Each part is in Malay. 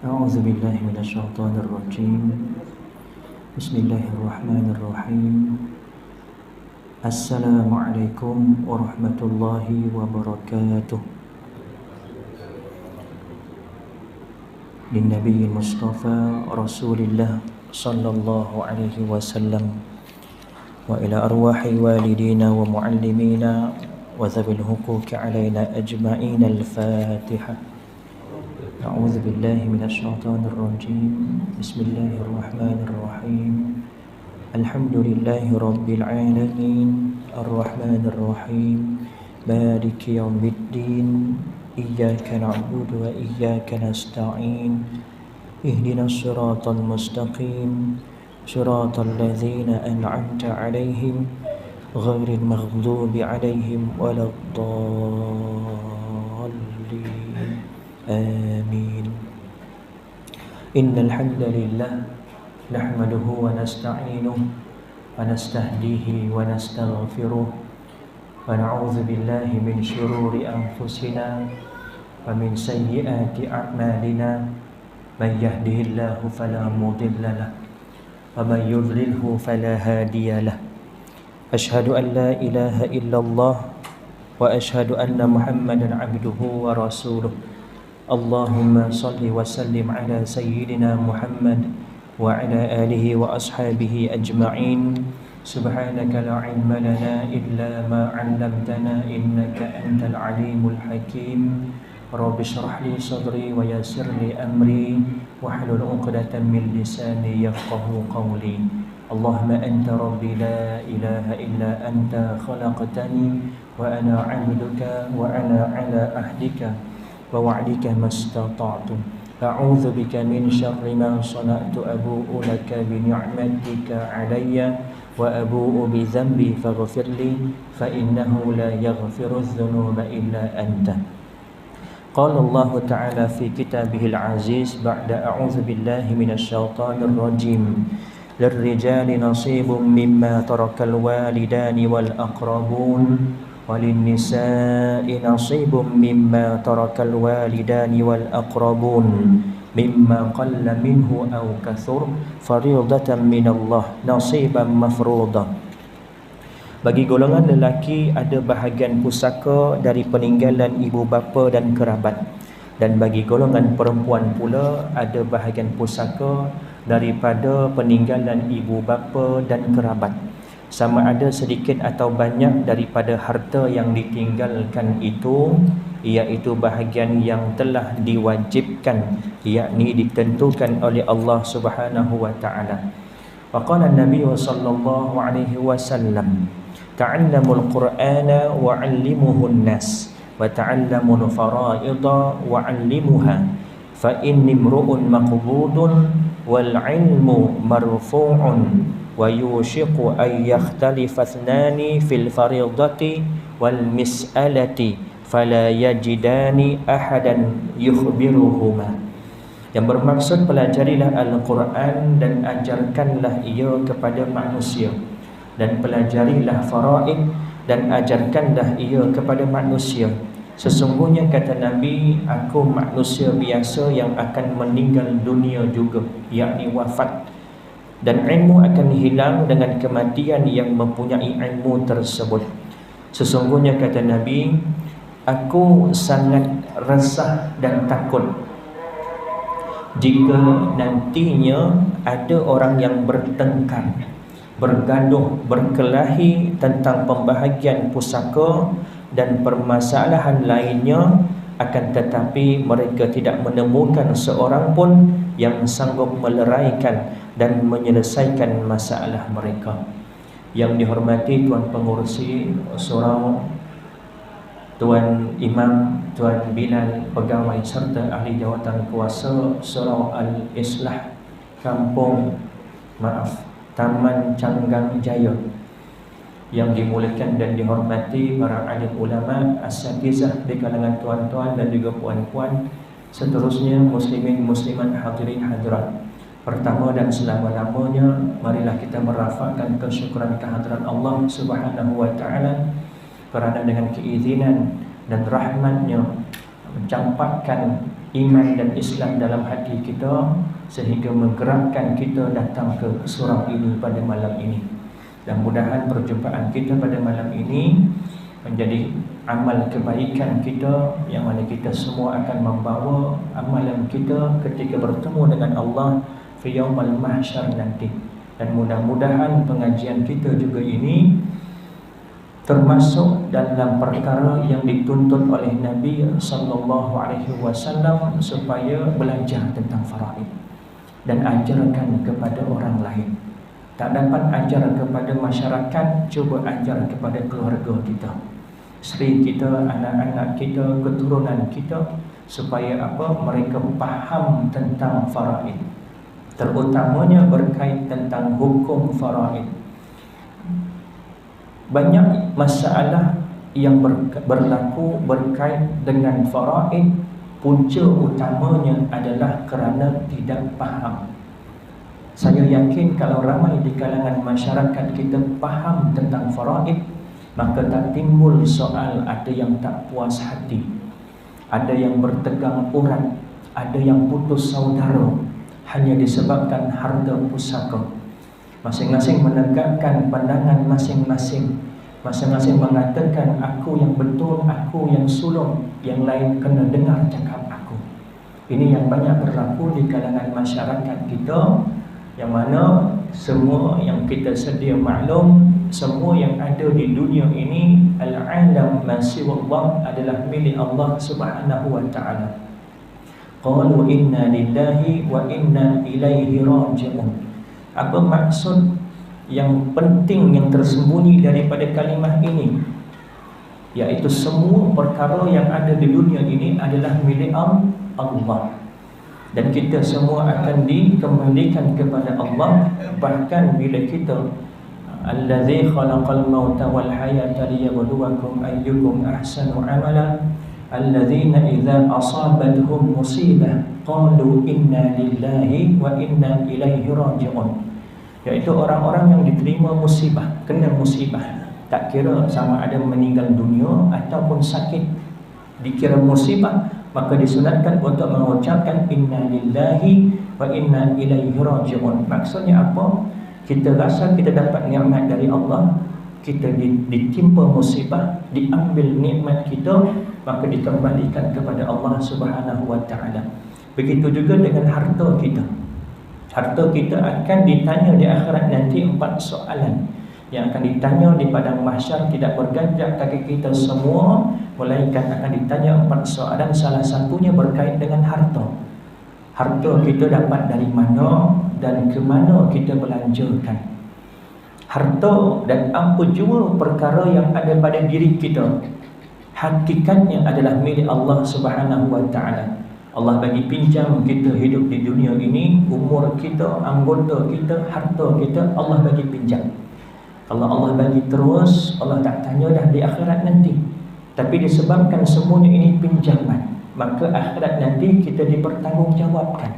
أعوذ بالله من الشيطان الرجيم. بسم الله الرحمن الرحيم. السلام عليكم ورحمة الله وبركاته. للنبي المصطفى رسول الله صلى الله عليه وسلم وإلى أرواح والدينا ومعلمينا وذوي الحقوق علينا أجمعين. الفاتحة. أعوذ بالله من الشيطان الرجيم. بسم الله الرحمن الرحيم. الحمد لله رب العالمين الرحمن الرحيم مالك يوم الدين إياك نعبد وإياك نستعين اهدنا الصراط المستقيم صراط الذين أنعمت عليهم غير المغضوب عليهم ولا الضالين. آمين. إن الحمد لله نحمده ونستعينه ونستهديه ونستغفره ونعوذ بالله من شرور أنفسنا ومن سيئات أعمالنا. من يهده الله فلا مضل له ومن يضلله فلا هادي له. أشهد أن لا إله إلا الله وأشهد أن محمدا عبده ورسوله. اللهم صل وسلم على سيدنا محمد وعلى آله وأصحابه أجمعين. سبحانك لا علم لنا إلا ما علمتنا إنك أنت العليم الحكيم. رب اشرح لي صدري ويسر لي أمري واحلل عقدة من لساني يفقه قولي. اللهم أنت ربي لا إله إلا أنت خلقتني وأنا عبدك وأنا على عهدك ووعدك ما استطعت. أعوذ بك من شر ما صنعت. أبوء لك بنعمتك علي وأبوء بذنبي فاغفر لي فإنه لا يغفر الذنوب إلا أنت. قال الله تعالى في كتابه العزيز بعد أعوذ بالله من الشيطان الرجيم. للرجال نصيب مما ترك الوالدان والأقربون وللنساء نصيب مما ترك الوالدان والأقربون مما قل منه أو كثر فريضة من الله نصيبا مفروضا. Bagi golongan lelaki ada bahagian pusaka dari peninggalan ibu bapa dan kerabat, dan bagi golongan perempuan pula ada bahagian pusaka daripada peninggalan ibu bapa dan kerabat, sama ada sedikit atau banyak daripada harta yang ditinggalkan itu, iaitu bahagian yang telah diwajibkan, yakni ditentukan oleh Allah Subhanahu wa taala. Faqala Nabi sallallahu alaihi wasallam, ta'allamul Qur'ana wa 'allimuhun nas wa ta'allamul fara'idha wa 'allimuha fa inni imru'un maqbudun wal 'ilmu marfu'un wa yushiqu ay yakhtalifa ithnani fil fariidati wal mis'alati fala yajidani ahadan yukhbiruhuma. Yang bermaksud pelajarilah Al-Quran dan ajarkanlah ia kepada manusia, dan pelajarilah faraid dan ajarkanlah ia kepada manusia. Sesungguhnya kata Nabi, aku manusia biasa yang akan meninggal dunia juga, yakni wafat, dan ilmu akan hilang dengan kematian yang mempunyai ilmu tersebut. Sesungguhnya kata Nabi, aku sangat resah dan takut jika nantinya ada orang yang bertengkar, bergaduh, berkelahi tentang pembahagian pusaka dan permasalahan lainnya, akan tetapi mereka tidak menemukan seorang pun yang sanggup meleraikan dan menyelesaikan masalah mereka. Yang dihormati Tuan Pengurusi Surau, Tuan Imam, Tuan Bilal, pegawai serta ahli jawatan kuasa Surau Al-Islah Taman Canggang Jaya, yang dimuliakan dan dihormati para alim ulama, asatizah di kalangan tuan-tuan dan juga puan-puan, seterusnya muslimin muslimat hadirin hadirat. Pertama dan selama-lamanya, marilah kita merafakkan kesyukuran kehadiran Allah Subhanahu wa taala, kerana dengan keizinan dan rahmatnya mencampakkan iman dan Islam dalam hati kita sehingga menggerakkan kita datang ke surau ini pada malam ini. Dan mudah-mudahan perjumpaan kita pada malam ini menjadi amal kebaikan kita, yang mana kita semua akan membawa amalan kita ketika bertemu dengan Allah fi yaumil mahsyar nanti. Dan mudah-mudahan pengajian kita juga ini termasuk dalam perkara yang dituntut oleh Nabi sallallahu alaihi wasallam supaya belajar tentang faraid dan ajarkan kepada orang lain. Tak dapat ajar kepada masyarakat, cuba ajar kepada keluarga kita, isteri kita, anak-anak kita, keturunan kita, supaya apa? Mereka faham tentang faraid, terutamanya berkait tentang hukum faraid. Banyak masalah yang berlaku berkait dengan faraid, punca utamanya adalah kerana tidak faham. Saya yakin kalau ramai di kalangan masyarakat kita faham tentang faraid, maka tak timbul soal ada yang tak puas hati, ada yang bertegang urat, ada yang putus saudara hanya disebabkan harta pusaka. Masing-masing menegakkan pandangan masing-masing. Masing-masing mengatakan aku yang betul, aku yang sulung, yang lain kena dengar cakap aku. Ini yang banyak berlaku di kalangan masyarakat kita, yang mana semua yang kita sedia maklum, semua yang ada di dunia ini, al-alam ma siwa Allah, adalah milik Allah Subhanahu wa taala. Qalu inna lillahi wa inna ilaihi raji'un. Apa maksud yang penting yang tersembunyi daripada kalimah ini? Iaitu semua perkara yang ada di dunia ini adalah milik Allah, dan kita semua akan dikembalikan kepada Allah. Bahkan bila kita allazi khalaqal mauta wal hayata liyabluwakum ayyukum ahsanu amala alladzina idza asabatuhum musibah qalu inna lillahi wa inna ilaihi raji'un. Iaitu orang-orang yang diterima musibah, kena musibah, tak kira sama ada meninggal dunia ataupun sakit, dikira musibah, maka disunatkan untuk mengucapkan inna lillahi wa inna ilaihi raji'un. Maksudnya apa? Kita rasa kita dapat nikmat dari Allah, kita ditimpa musibah, diambil nikmat kita, maka dikembalikan kepada Allah Subhanahu wa taala. Begitu juga dengan harta kita. Harta kita akan ditanya di akhirat nanti 4 soalan yang akan ditanya di padang mahsyar. Tidak berganjak kaki kita semua, melainkan akan ditanya 4 soalan. Salah satunya berkait dengan harta. Harta kita dapat dari mana dan ke mana kita belanjakan. Harta dan apa jua perkara yang ada pada diri kita, hakikatnya adalah milik Allah Subhanahu wa taala. Allah bagi pinjam kita hidup di dunia ini, umur kita, anggota kita, harta kita, Allah bagi pinjam. Kalau Allah bagi terus, Allah tak tanya dah di akhirat nanti. Tapi disebabkan semuanya ini pinjaman, maka akhirat nanti kita dipertanggungjawabkan.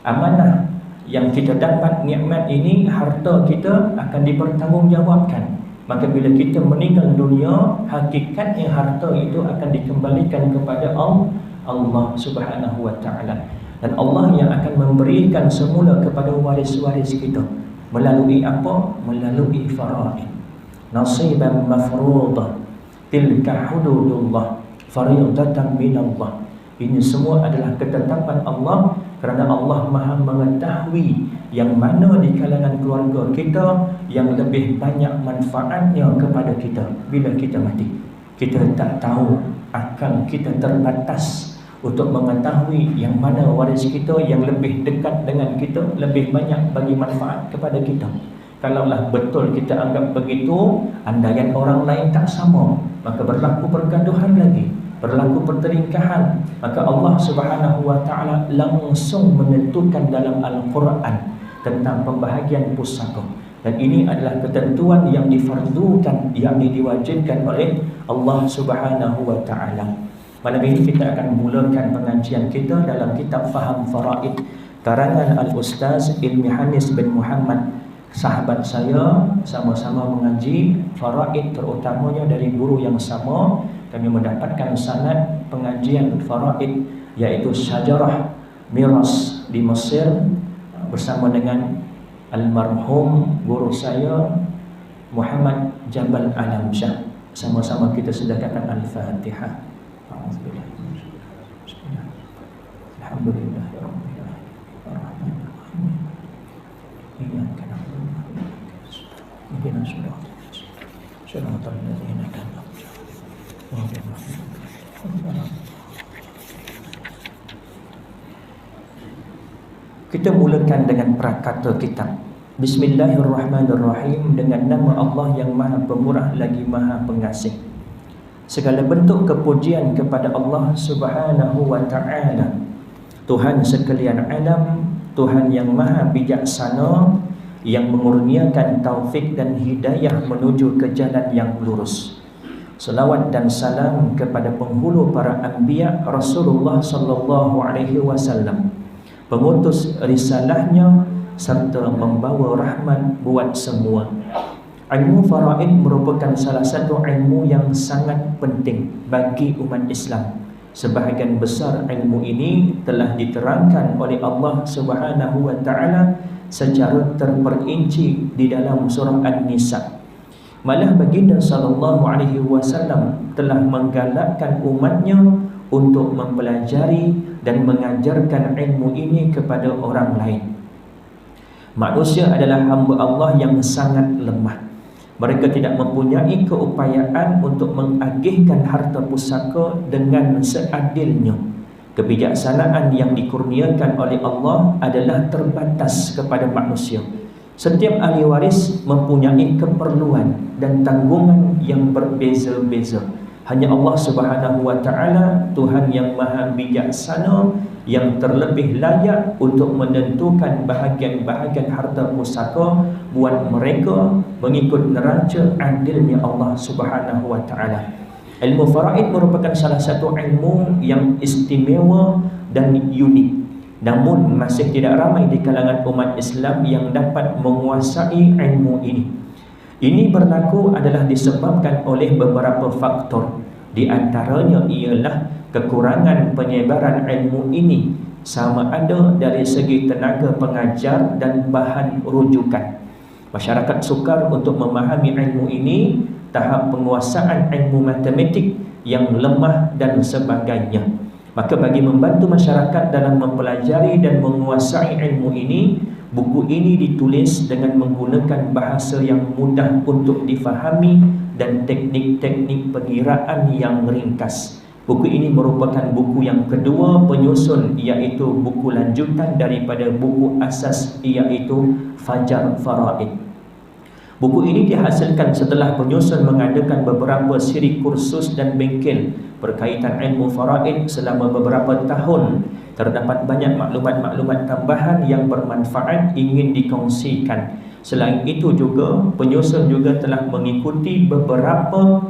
Amanah yang kita dapat nikmat ini, harta kita akan dipertanggungjawabkan. Maka bila kita meninggal dunia, hakikatnya harta itu akan dikembalikan kepada Allah Subhanahu wa taala. Dan Allah yang akan memberikan semula kepada waris-waris kita. Melalui apa? Melalui faraid. Nasiban mafruḍah. Tilka hududullah. Fariidatan minallah. Ini semua adalah ketetapan Allah, kerana Allah Maha mengetahui yang mana di kalangan keluarga kita yang lebih banyak manfaatnya kepada kita bila kita mati. Kita tak tahu, akal kita terbatas untuk mengetahui yang mana waris kita yang lebih dekat dengan kita, lebih banyak bagi manfaat kepada kita. Kalaulah betul kita anggap begitu, andaian orang lain tak sama, maka berlaku pergaduhan lagi, berlaku pertelingkahan. Maka Allah Subhanahu wa taala langsung menentukan dalam Al-Quran tentang pembahagian pusaka. Dan ini adalah ketentuan yang difardukan, yang diwajibkan oleh Allah Subhanahu wa taala. Malam ini kita akan mulakan pengajian kita dalam kitab Faham Faraid karangan Al-Ustaz Ilmi Hanis bin Muhammad, sahabat saya sama-sama mengaji faraid, terutamanya dari guru yang sama. Kami mendapatkan sanad pengajian faraid, yaitu syajarah miras di Mesir bersama dengan almarhum guru saya Muhammad Jabal Alamsyah. Sama-sama kita sedekahkan Al-Fatihah. Alhamdulillah. Kita mulakan dengan prakata kitab. Bismillahirrahmanirrahim, dengan nama Allah yang Maha Pemurah lagi Maha Pengasih. Segala bentuk kepujian kepada Allah Subhanahu wa ta'ala, Tuhan sekalian alam, Tuhan yang Maha Bijaksana, yang mengurniakan taufik dan hidayah menuju ke jalan yang lurus. Salawat dan salam kepada penghulu para anbiya Rasulullah sallallahu alaihi wasallam, pengutus risalahnya serta membawa rahmat buat semua. Ilmu faraid merupakan salah satu ilmu yang sangat penting bagi umat Islam. Sebahagian besar ilmu ini telah diterangkan oleh Allah Subhanahu wa ta'ala secara terperinci di dalam surah An-Nisa. Malah baginda sallallahu alaihi wasallam telah menggalakkan umatnya untuk mempelajari dan mengajarkan ilmu ini kepada orang lain. Manusia adalah hamba Allah yang sangat lemah. Mereka tidak mempunyai keupayaan untuk mengagihkan harta pusaka dengan seadilnya. Kebijaksanaan yang dikurniakan oleh Allah adalah terbatas kepada manusia. Setiap ahli waris mempunyai keperluan dan tanggungan yang berbeza-beza. Hanya Allah Subhanahu wa ta'ala, Tuhan yang Maha Bijaksana, yang terlebih layak untuk menentukan bahagian-bahagian harta pusaka buat mereka mengikut neraca adilnya Allah Subhanahu wa ta'ala. Ilmu faraid merupakan salah satu ilmu yang istimewa dan unik. Namun masih tidak ramai di kalangan umat Islam yang dapat menguasai ilmu ini. Ini berlaku adalah disebabkan oleh beberapa faktor. Di antaranya ialah kekurangan penyebaran ilmu ini, sama ada dari segi tenaga pengajar dan bahan rujukan. Masyarakat sukar untuk memahami ilmu ini, tahap penguasaan ilmu matematik yang lemah dan sebagainya. Maka bagi membantu masyarakat dalam mempelajari dan menguasai ilmu ini, buku ini ditulis dengan menggunakan bahasa yang mudah untuk difahami dan teknik-teknik pengiraan yang ringkas. Buku ini merupakan buku yang kedua penyusun, iaitu buku lanjutan daripada buku asas, iaitu Fajar Faraid. Buku ini dihasilkan setelah penyusun mengadakan beberapa siri kursus dan bengkel berkaitan ilmu faraid selama beberapa tahun. Terdapat banyak maklumat-maklumat tambahan yang bermanfaat ingin dikongsikan. Selain itu juga, penyusun juga telah mengikuti beberapa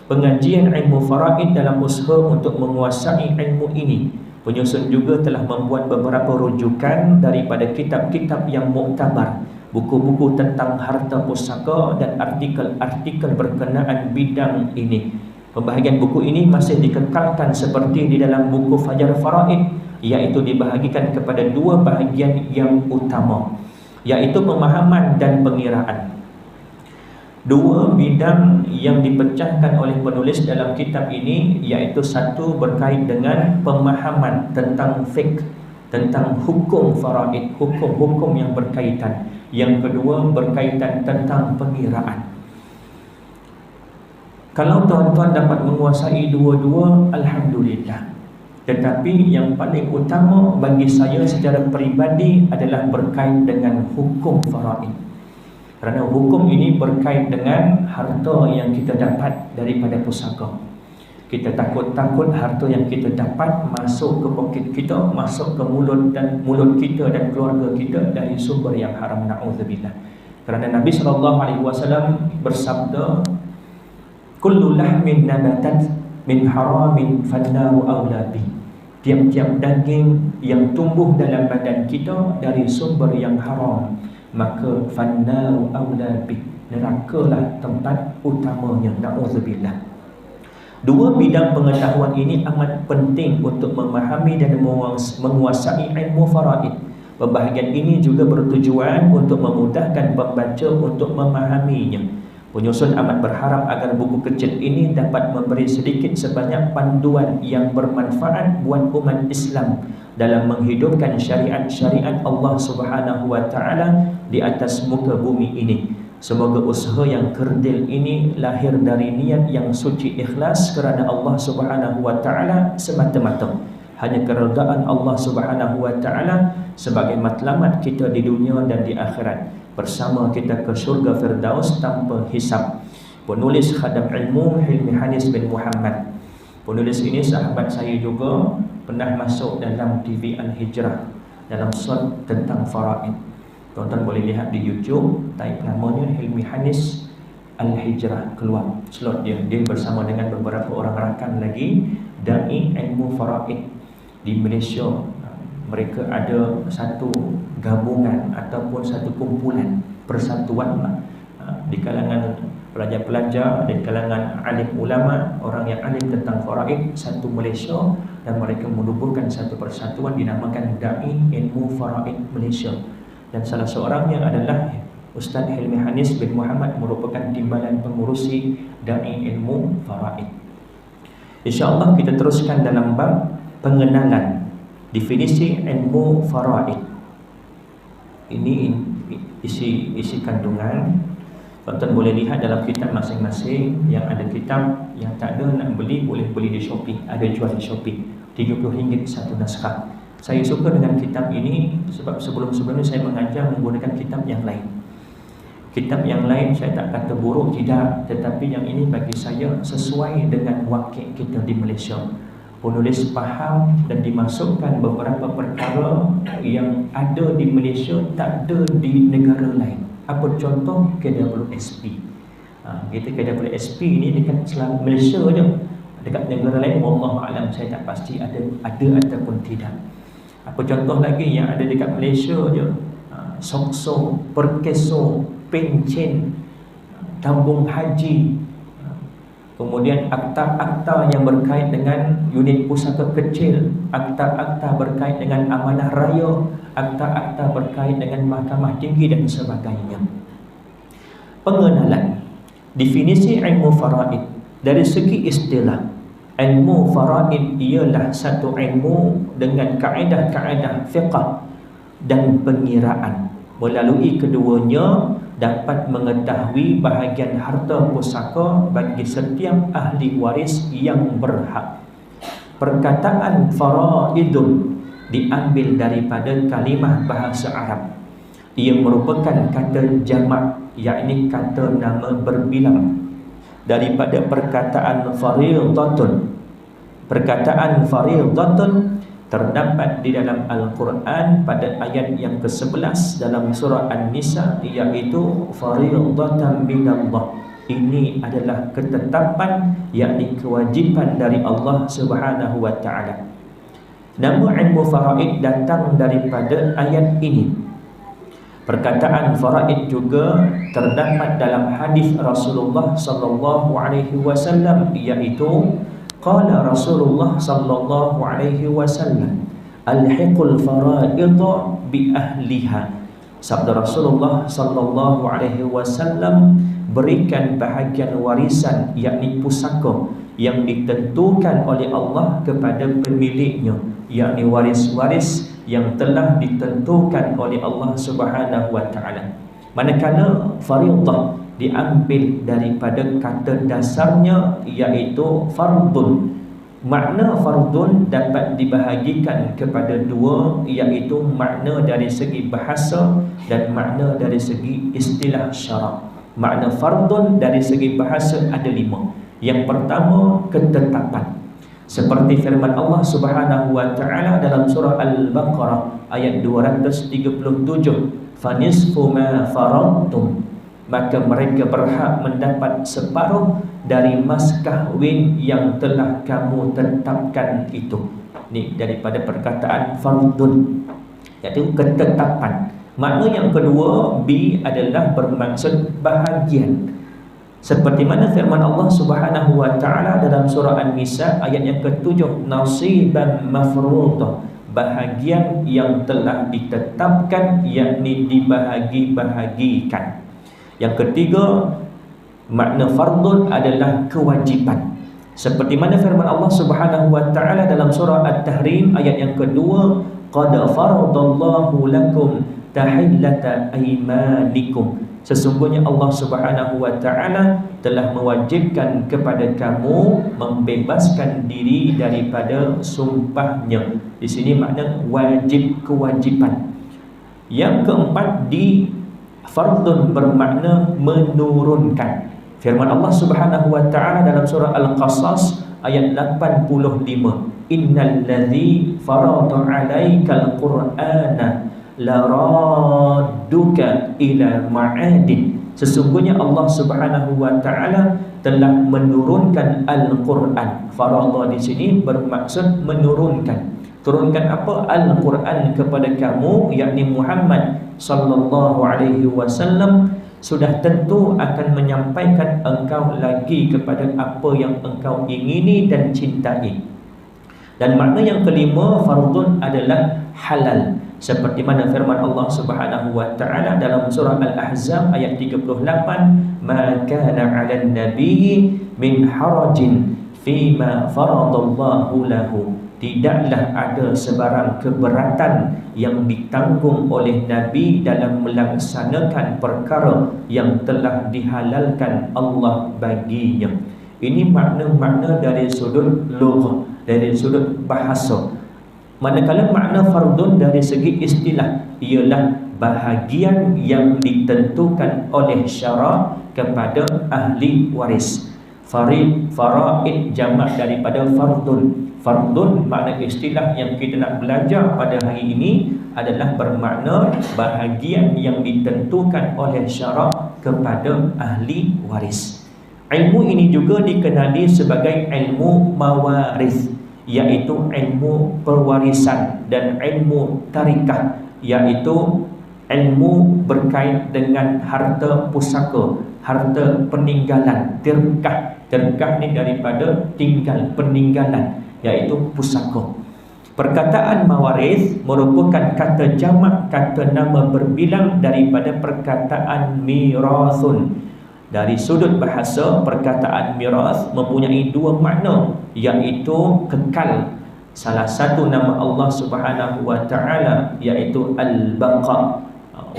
pengajian ilmu faraid dalam usaha untuk menguasai ilmu ini. Penyusun juga telah membuat beberapa rujukan daripada kitab-kitab yang muktabar, buku-buku tentang harta pusaka dan artikel-artikel berkenaan bidang ini. Pembahagian buku ini masih dikekalkan seperti di dalam buku Fajar Faraid, iaitu dibahagikan kepada dua bahagian yang utama, iaitu pemahaman dan pengiraan. Dua bidang yang dipecahkan oleh penulis dalam kitab ini, iaitu satu berkait dengan pemahaman tentang fiqh, tentang hukum faraid, hukum-hukum yang berkaitan. Yang kedua berkaitan tentang pengiraan. Kalau tuan-tuan dapat menguasai dua-dua, alhamdulillah. Tetapi yang paling utama bagi saya secara peribadi adalah berkait dengan hukum faraid. Kerana hukum ini berkait dengan harta yang kita dapat daripada pusaka. Kita takut-takut harta yang kita dapat masuk ke poket kita, masuk ke mulut kita dan keluarga kita dari sumber yang haram, na'udzubillah. Kerana Nabi SAW bersabda, kullu lahmin nabatat min haramin fannaru awla bi. Tiap-tiap daging yang tumbuh dalam badan kita dari sumber yang haram, maka fannaru aula bih, nerakalah tempat utamanya. Na'udzubillah. Dua bidang pengetahuan ini amat penting untuk memahami dan menguasai ilmu faraid. Pembahagian ini juga bertujuan untuk memudahkan pembaca untuk memahaminya. Penyusun amat berharap agar buku kecil ini dapat memberi sedikit sebanyak panduan yang bermanfaat buat umat Islam dalam menghidupkan syariat-syariat Allah Subhanahu wa taala di atas muka bumi ini. Semoga usaha yang kerdil ini lahir dari niat yang suci ikhlas kerana Allah Subhanahu wa taala semata-mata. Hanya keredaan Allah Subhanahu wa taala sebagai matlamat kita di dunia dan di akhirat. Bersama kita ke syurga Firdaus tanpa hisab. Penulis Khadam Ilmu Hilmi Hanis bin Muhammad. Penulis ini sahabat saya juga, pernah masuk dalam TV Al-Hijrah dalam slot tentang faraid. Tuan-tuan boleh lihat di YouTube, type namanya Hilmi Hanis Al-Hijrah, keluar slot dia. Dia bersama dengan beberapa orang rakan lagi dai ilmu faraid di Malaysia. Mereka ada satu gabungan ataupun satu kumpulan persatuan di kalangan pelajar-pelajar, di kalangan alim ulama, orang yang alim tentang faraid satu Malaysia, dan mereka menubuhkan satu persatuan dinamakan Dai Ilmu Faraid Malaysia. Dan salah seorangnya adalah Ustaz Hilmi Hanis bin Muhammad, merupakan timbalan pengurusi Dai Ilmu Faraid. InsyaAllah kita teruskan dalam bab pengenalan definisi ilmu faraid. Ini isi kandungan. Tuan-tuan boleh lihat dalam kitab masing-masing. Yang ada kitab, yang tak ada nak beli boleh beli di Shopee. Ada jual di Shopee, RM30 satu naskah. Saya suka dengan kitab ini sebab sebelum-sebelumnya saya mengajar menggunakan kitab yang lain. Kitab yang lain saya tak kata buruk, tidak, tetapi yang ini bagi saya sesuai dengan wakil kita di Malaysia. Penulis faham dan dimasukkan beberapa perkara yang ada di Malaysia tak ada di negara lain. Apa contoh? KWSP. Kita KWSP ni dekat selama Malaysia je. Dekat negara lain wallahualam saya tak pasti ada ataupun tidak. Apa contoh lagi yang ada dekat Malaysia je? Sokso, Perkeso, Pencen, Tambung Haji, kemudian akta-akta yang berkait dengan unit pusaka kecil, akta-akta berkait dengan amanah raya, akta-akta berkait dengan mahkamah tinggi dan sebagainya. Pengenalan definisi ilmu faraid dari segi istilah. Ilmu faraid ialah satu ilmu dengan kaedah-kaedah fiqh dan pengiraan. Melalui keduanya dapat mengetahui bahagian harta pusaka bagi setiap ahli waris yang berhak. Perkataan faraidun diambil daripada kalimah bahasa Arab. Ia merupakan kata jamak, yakni kata nama berbilang, daripada perkataan faridatun. Perkataan faridatun terdapat di dalam Al-Quran pada ayat yang ke-11 dalam surah An-Nisa, iaitu faridatan minallah. Ini adalah ketetapan, yakni kewajipan dari Allah Subhanahu wa taala. Nama ilmu faraid datang daripada ayat ini. Perkataan faraid juga terdapat dalam hadis Rasulullah sallallahu alaihi wasallam, iaitu qala Rasulullah sallallahu alaihi wasallam, alhiqul faraidha bi ahliha. Sabda Rasulullah sallallahu alaihi wasallam, berikan bahagian warisan, yakni pusaka yang ditentukan oleh Allah kepada pemiliknya, yakni waris-waris yang telah ditentukan oleh Allah Subhanahu wa taala. Manakala faridah diambil daripada kata dasarnya, iaitu fardun. Makna fardun dapat dibahagikan kepada dua, iaitu makna dari segi bahasa dan makna dari segi istilah syarak. Makna fardun dari segi bahasa ada 5. Yang pertama, ketetapan. Seperti firman Allah Subhanahu wa taala dalam surah Al-Baqarah ayat 237, fanisfu ma faradtum, maka mereka berhak mendapat separuh dari mas kahwin yang telah kamu tetapkan itu. Ini daripada perkataan fardun, iaitu ketetapan. Makna yang kedua, bi adalah bermaksud bahagian. Seperti mana firman Allah Subhanahu wa taala dalam surah An-Nisa ayat yang ke-7, nasiban mafruḍah, bahagian yang telah ditetapkan, yakni dibahagi-bahagikan. Yang ketiga, makna fardun adalah kewajiban. Seperti mana firman Allah Subhanahu wa taala dalam surah At-Tahrim ayat yang kedua, qad faradallahu lakum tahillata aymanikum, sesungguhnya Allah Subhanahu wa taala telah mewajibkan kepada kamu membebaskan diri daripada sumpahnya. Di sini makna wajib, kewajiban. Yang keempat, di fardun bermakna menurunkan. Firman Allah Subhanahu wa taala dalam surah Al-Qasas ayat 85, innal ladzi farada 'alaikal qur'ana laradduka ila ma'adin, sesungguhnya Allah Subhanahu wa taala telah menurunkan Al-Quran. Farada di sini bermaksud menurunkan. Turunkan apa? Al-Quran kepada kamu, yakni Muhammad sallallahu alaihi wasallam, sudah tentu akan menyampaikan engkau lagi kepada apa yang engkau ingini dan cintai. Dan makna yang kelima, fardun adalah halal. Seperti mana firman Allah Subhanahu wa taala dalam surah Al-Ahzab ayat 38, "Ma kana 'alan nabiyyi min harajin fima faradallahu lahu." Tidaklah ada sebarang keberatan yang ditanggung oleh Nabi dalam melaksanakan perkara yang telah dihalalkan Allah baginya. Ini makna-makna dari sudut lughah, dari sudut bahasa. Manakala makna fardun dari segi istilah ialah bahagian yang ditentukan oleh syara kepada ahli waris. Faraid jamak daripada fardun. Fardun makna istilah yang kita nak belajar pada hari ini adalah bermakna bahagian yang ditentukan oleh syara kepada ahli waris. Ilmu ini juga dikenali sebagai ilmu mawaris, iaitu ilmu perwarisan, dan ilmu tarikah, iaitu ilmu berkait dengan harta pusaka, harta peninggalan. Tirkah ni daripada tinggal, peninggalan, iaitu pusaka. Perkataan mawaris merupakan kata jamak, kata nama berbilang daripada perkataan mirathun. Dari sudut bahasa, perkataan mirath mempunyai dua makna, iaitu kekal. Salah satu nama Allah Subhanahu wa taala iaitu al-baqa.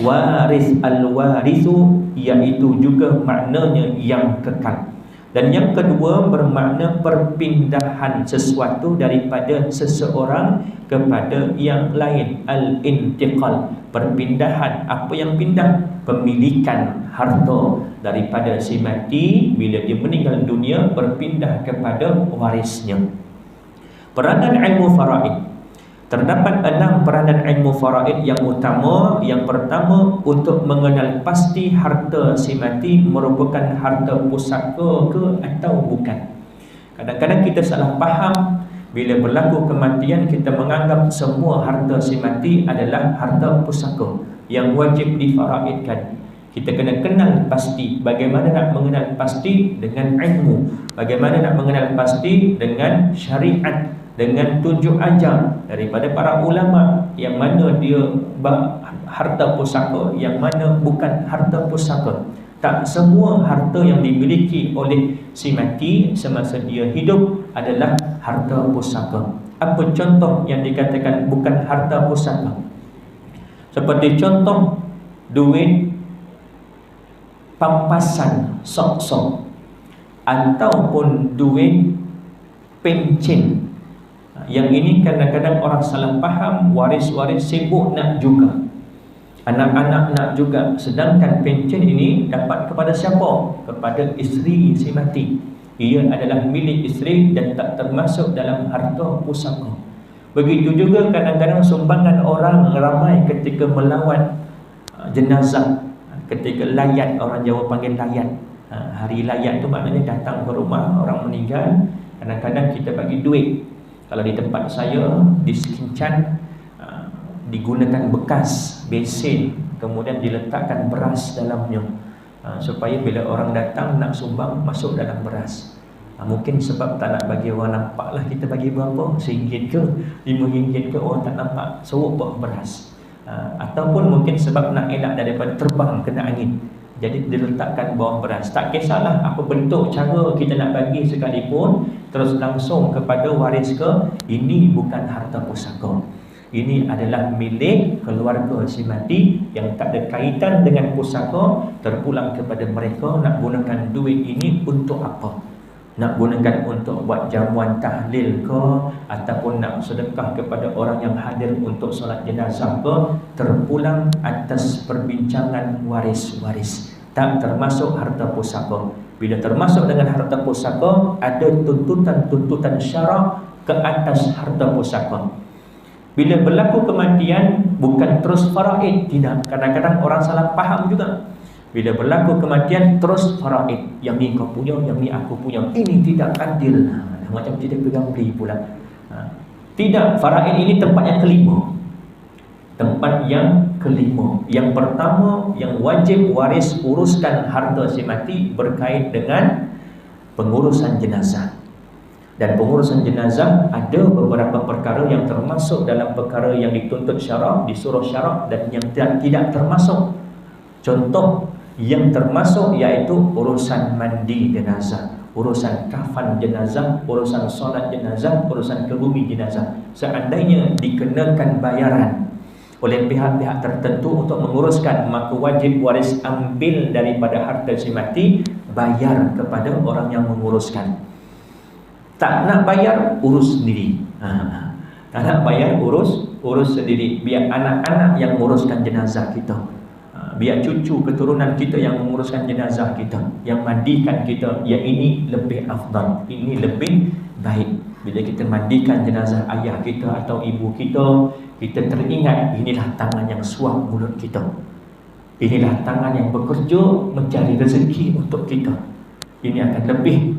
Waris, al-warithu, iaitu juga maknanya yang kekal. Dan yang kedua bermakna perpindahan sesuatu daripada seseorang kepada yang lain. Al-intiqal, perpindahan. Apa yang pindah? Pemilikan harta daripada si mati, bila dia meninggal dunia, berpindah kepada warisnya. Peranan ilmu faraid. Terdapat 6 peranan ilmu faraid yang utama. Yang pertama, untuk mengenal pasti harta si mati merupakan harta pusaka ke atau bukan. Kadang-kadang kita salah faham. Bila berlaku kematian, kita menganggap semua harta si mati adalah harta pusaka yang wajib difaraidkan. Kita kena kenal pasti. Bagaimana nak mengenal pasti? Dengan ilmu. Bagaimana nak mengenal pasti? Dengan syariat, dengan tunjuk ajar daripada para ulama, yang mana dia harta pusaka, yang mana bukan harta pusaka. Tak semua harta yang dimiliki oleh si mati semasa dia hidup adalah harta pusaka. Apa contoh yang dikatakan bukan harta pusaka? Seperti contoh duit pampasan, sok-sok, ataupun duit pencen. Yang ini kadang-kadang orang salah faham. Waris-waris sibuk nak juga, anak-anak nak juga. Sedangkan pencen ini dapat kepada siapa? Kepada isteri si mati. Ia adalah milik isteri dan tak termasuk dalam harta pusaka. Begitu juga kadang-kadang sumbangan orang ramai ketika melawat jenazah, ketika layat, orang Jawa panggil layat. Hari layat tu maknanya datang ke rumah orang meninggal. Kadang-kadang kita bagi duit. Kalau di tempat saya, di Sekincan, digunakan bekas besin, kemudian diletakkan beras dalamnya, supaya bila orang datang nak sumbang masuk dalam beras. Mungkin sebab tak nak bagi orang nampak lah kita bagi berapa, RM1 ke RM5 ke, orang tak nampak seruk beras. Ataupun mungkin sebab nak elak daripada terbang kena angin, jadi diletakkan bawah beras. Tak kisahlah apa bentuk cara kita nak bagi sekalipun, terus langsung kepada waris ke, ini bukan harta pusaka. Ini adalah milik keluarga si mati yang tak ada kaitan dengan pusaka. Terpulang kepada mereka nak gunakan duit ini untuk apa. Nak gunakan untuk buat jamuan tahlil ke, ataupun nak sedekah kepada orang yang hadir untuk solat jenazah ke, terpulang atas perbincangan waris-waris, tak termasuk harta pusaka. Bila termasuk dengan harta pusaka, ada tuntutan-tuntutan syarak ke atas harta pusaka. Bila berlaku kematian, bukan terus faraid, tidak. Kadang-kadang orang salah faham juga. Bila berlaku kematian terus faraid, yang ni kau punya, yang ni aku punya, ini tidak adil. Macam tidak pegang beli pula. Tidak, faraid ini tempat yang kelima. Tempat yang kelima. Yang pertama yang wajib waris uruskan harta si mati berkait dengan pengurusan jenazah. Dan pengurusan jenazah ada beberapa perkara yang termasuk dalam perkara yang dituntut syarak, disuruh syarak, dan yang tidak termasuk. Contoh yang termasuk iaitu urusan mandi jenazah, urusan kafan jenazah, urusan solat jenazah, urusan kerumi jenazah. Seandainya dikenakan bayaran oleh pihak-pihak tertentu untuk menguruskan, maka wajib waris ambil daripada harta si mati, bayar kepada orang yang menguruskan. Tak nak bayar, urus sendiri. Tak nak bayar, urus sendiri. Biar anak-anak yang menguruskan jenazah kita, biar cucu keturunan kita yang menguruskan jenazah kita, yang mandikan kita. Yang ini lebih afdal, ini lebih baik. Bila kita mandikan jenazah ayah kita atau ibu kita, kita teringat inilah tangan yang suap mulut kita, inilah tangan yang bekerja mencari rezeki untuk kita. Ini akan lebih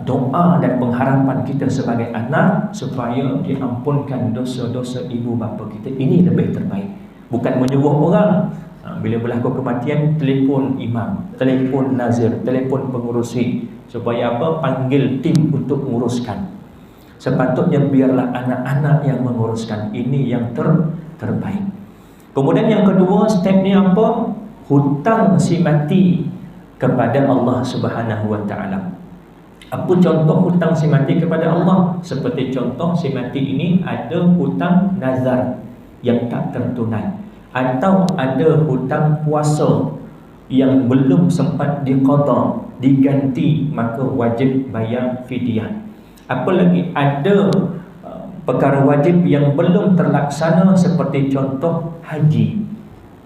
doa dan pengharapan kita sebagai anak supaya diampunkan dosa-dosa ibu bapa kita. Ini lebih terbaik. Bukan menyuruh orang. Bila berlaku kematian, telefon imam, telefon nazir, telefon pengurusi, supaya apa? Panggil tim untuk menguruskan. Sepatutnya biarlah anak-anak yang menguruskan. Ini yang terbaik. Kemudian yang kedua, stepnya apa? Hutang si mati kepada Allah Subhanahu wa taala. Apa contoh hutang si mati kepada Allah? Seperti contoh si mati ini ada hutang nazar yang tak tertunai, atau ada hutang puasa yang belum sempat diqada, diganti, maka wajib bayar fidyah. Apa lagi? Ada perkara wajib yang belum terlaksana, seperti contoh haji.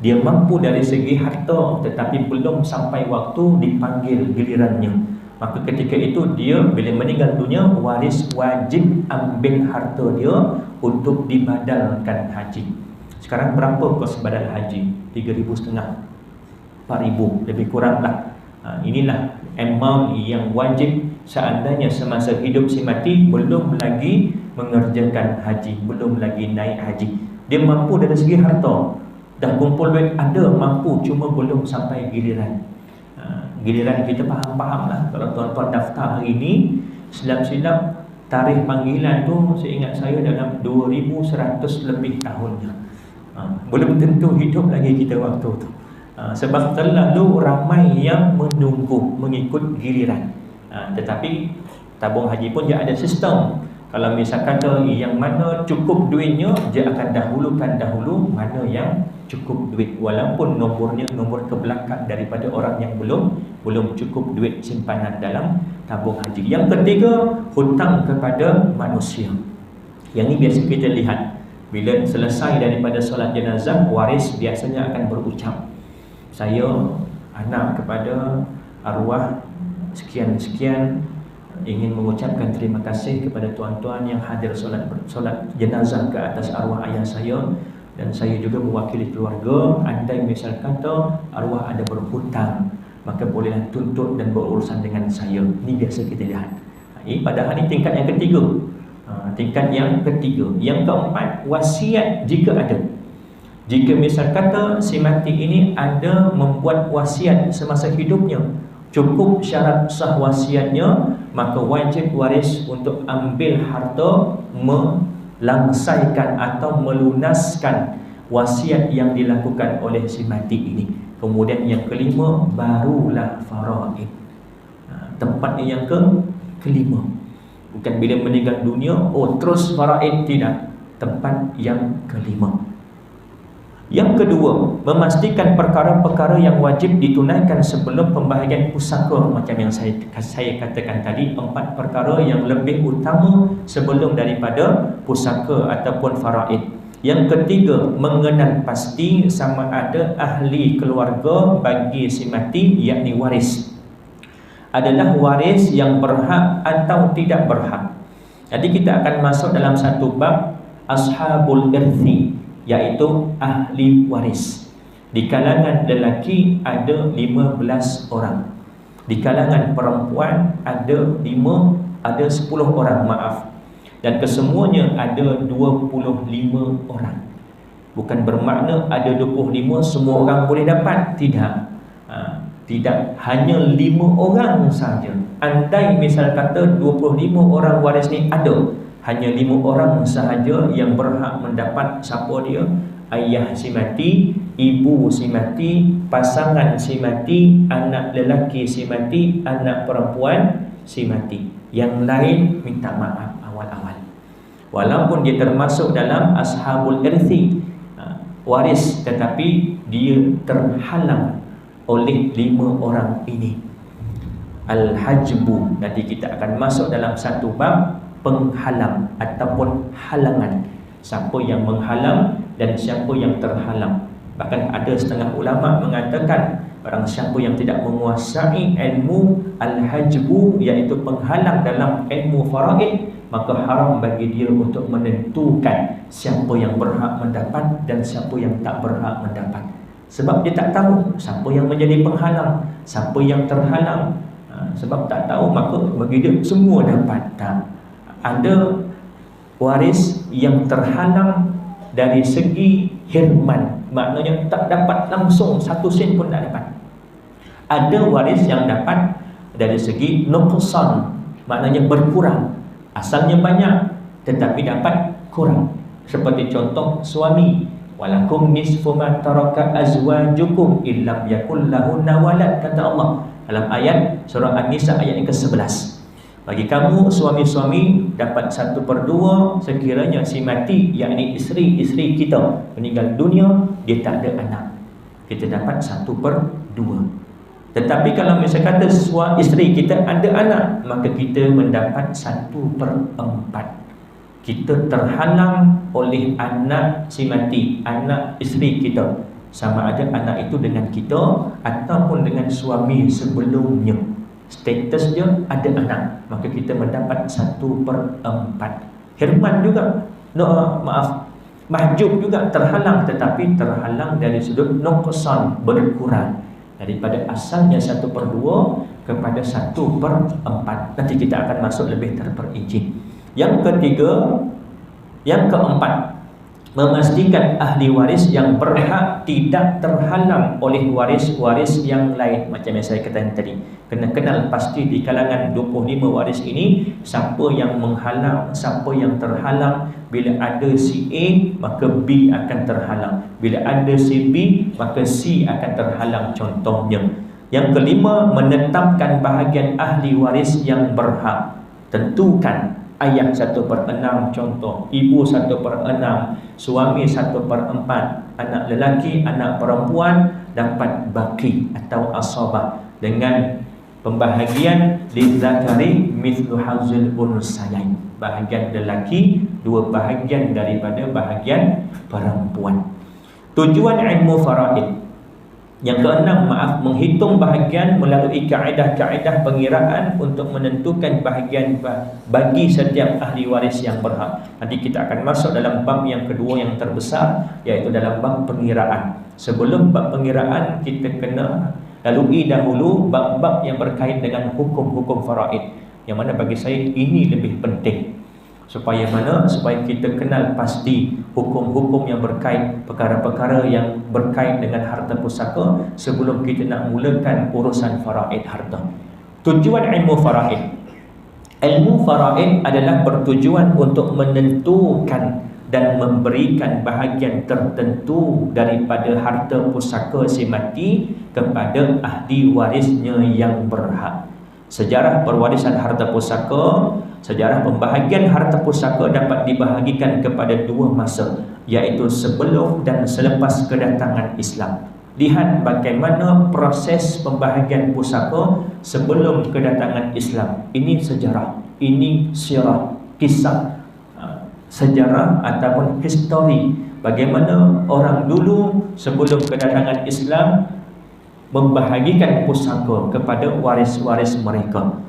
Dia mampu dari segi harta, tetapi belum sampai waktu dipanggil gilirannya, maka ketika itu dia bila meninggal dunia, waris wajib ambil harta dia untuk dibadalkan haji. Sekarang berapa kos badal haji? 3,500, 4,000 lebih kurang lah. Inilah amount yang wajib seandainya semasa hidup si mati belum lagi mengerjakan haji, belum lagi naik haji. Dia mampu dari segi harta, dah kumpul duit ada, mampu, cuma belum sampai giliran. Giliran kita faham-faham lah. Kalau tuan-tuan daftar hari ini, silap-silap tarikh panggilan tu seingat saya dalam 2100 lebih tahunnya. Belum tentu hidup lagi kita waktu tu. Sebab terlalu ramai yang menunggu mengikut giliran. Tetapi tabung haji pun dia ada sistem. Kalau misal kata yang mana cukup duitnya, dia akan dahulukan dahulu mana yang cukup duit, walaupun nombornya nombor ke belakang daripada orang yang belum cukup duit simpanan dalam tabung haji. Yang ketiga, hutang kepada manusia. Yang ini biasa kita lihat bila selesai daripada solat jenazah, waris biasanya akan berucap, saya anak kepada arwah sekian-sekian ingin mengucapkan terima kasih kepada tuan-tuan yang hadir solat jenazah ke atas arwah ayah saya, dan saya juga mewakili keluarga. Andai misal kata arwah ada berhutang, maka bolehlah tuntut dan berurusan dengan saya. Ini biasa kita lihat. Padahal ini tingkat yang ketiga. Tingkat yang ketiga. Yang keempat, wasiat jika ada. Jika misal kata si mati ini ada membuat wasiat semasa hidupnya, cukup syarat sah wasiatnya, maka wajib waris untuk ambil harta, melangsaikan atau melunaskan wasiat yang dilakukan oleh si mati ini. Kemudian yang kelima, barulah faraid. Tempatnya yang kelima. Bukan bila meninggal dunia, terus faraid, tidak. Tempat yang kelima. Yang kedua, memastikan perkara-perkara yang wajib ditunaikan sebelum pembahagian pusaka. Macam yang saya katakan tadi, 4 perkara yang lebih utama sebelum daripada pusaka ataupun faraid. Yang ketiga, mengenal pasti sama ada ahli keluarga bagi si mati, yakni waris. Adalah waris yang berhak atau tidak berhak. Jadi kita akan masuk dalam satu bab ashabul irthi, iaitu ahli waris. Di kalangan lelaki ada 15 orang. Di kalangan perempuan ada 10 orang, maaf. Dan kesemuanya ada 25 orang. Bukan bermakna ada 25 semua orang boleh dapat, tidak. Tidak, hanya 5 orang saja. Andai misal kata 25 orang waris ni ada, hanya 5 orang sahaja yang berhak mendapat. Siapa dia? Ayah si mati, ibu si mati, pasangan si mati, anak lelaki si mati, anak perempuan si mati. Yang lain minta maaf awal-awal. Walaupun dia termasuk dalam ashabul irthi, waris, tetapi dia terhalang oleh 5 orang ini. Al-hajbu. Nanti kita akan masuk dalam satu bab penghalang ataupun halangan. Siapa yang menghalang dan siapa yang terhalang. Bahkan ada setengah ulama mengatakan, barang siapa yang tidak menguasai ilmu al-hajbu, iaitu penghalang dalam ilmu faraid, maka haram bagi dia untuk menentukan siapa yang berhak mendapat dan siapa yang tak berhak mendapat. Sebab dia tak tahu siapa yang menjadi penghalang, siapa yang terhalang. Sebab tak tahu, maka bagi dia semua dapat. Tak. Ada waris yang terhalang dari segi hirman, maknanya tak dapat langsung, 1 sen pun tak dapat. Ada waris yang dapat dari segi nuqsan, maknanya berkurang. Asalnya banyak tetapi dapat kurang. Seperti contoh suami, walakum nisfu ma taraka azwajukum illam yakul lahunna walad, kata Allah dalam ayat surah An-Nisa ayat yang ke-11. Bagi kamu suami-suami dapat 1/2 sekiranya si mati, yakni isteri kita meninggal dunia, dia tak ada anak, kita dapat 1/2. Tetapi kalau misalnya kata isteri kita ada anak, maka kita mendapat 1/4. Kita terhalang oleh anak si mati, anak isteri kita, sama ada anak itu dengan kita ataupun dengan suami sebelumnya. Status dia ada anak, maka kita mendapat 1/4. Hirman juga, mahjub juga terhalang, tetapi terhalang dari sudut nuqsan, berkurang daripada asalnya 1/2 kepada 1/4. Nanti kita akan masuk lebih terperinci. Yang ketiga, yang keempat, memastikan ahli waris yang berhak tidak terhalang oleh waris-waris yang lain. Macam yang saya katakan tadi, kena kenal pasti di kalangan 25 waris ini siapa yang menghalang, siapa yang terhalang. Bila ada si A, maka B akan terhalang. Bila ada si B, maka C akan terhalang, contohnya. Yang kelima, menetapkan bahagian ahli waris yang berhak. Tentukan ayah 1/6 contoh, ibu 1/6, suami 1/4, anak lelaki, anak perempuan dapat baki atau asabah dengan pembahagian lidzakari mithlu hazzil unsayain. Bahagian lelaki 2 bahagian daripada bahagian perempuan. Tujuan ilmu faraid yang keenam, menghitung bahagian melalui kaedah-kaedah pengiraan untuk menentukan bahagian bagi setiap ahli waris yang berhak. Nanti kita akan masuk dalam bab yang kedua yang terbesar, iaitu dalam bab pengiraan. Sebelum bab pengiraan, kita kena lalui dahulu bab-bab yang berkait dengan hukum-hukum faraid, yang mana bagi saya ini lebih penting. Supaya mana? Supaya kita kenal pasti hukum-hukum yang berkait, perkara-perkara yang berkait dengan harta pusaka sebelum kita nak mulakan urusan faraid harta. Tujuan ilmu faraid, ilmu faraid adalah bertujuan untuk menentukan dan memberikan bahagian tertentu daripada harta pusaka si mati kepada ahli warisnya yang berhak. Sejarah perwarisan harta pusaka, sejarah pembahagian harta pusaka dapat dibahagikan kepada dua masa, iaitu sebelum dan selepas kedatangan Islam. Lihat bagaimana proses pembahagian pusaka sebelum kedatangan Islam. Ini sejarah, ini sirah, kisah sejarah ataupun histori bagaimana orang dulu sebelum kedatangan Islam membahagikan pusaka kepada waris-waris mereka.